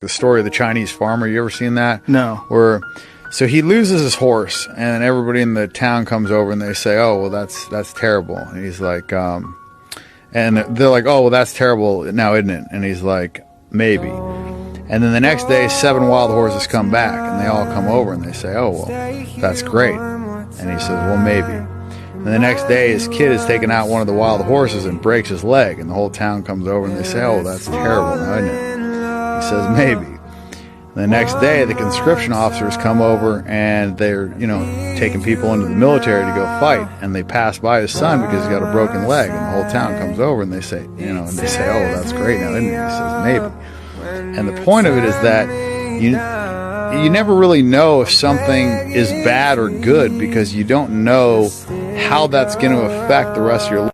The story of the Chinese farmer. You ever seen that? No. So he loses his horse, and everybody in the town comes over and they say, "Oh, well, that's terrible." And he's like, and they're like, "Oh, well, that's terrible now, isn't it?" And he's like, "Maybe." And then the next day, 7 wild horses come back, and they all come over and they say, "Oh, well, that's great." And he says, "Well, maybe." And the next day, his kid is taking out one of the wild horses and breaks his leg, and the whole town comes over and they say, "Oh, that's terrible now, isn't it?" He says, "Maybe." The next day, the conscription officers come over and they're, taking people into the military to go fight, and they pass by his son because he's got a broken leg, and the whole town comes over and they say, "Oh, that's great now, isn't it?" He says, "Maybe." And the point of it is that you never really know if something is bad or good because you don't know how that's going to affect the rest of your life.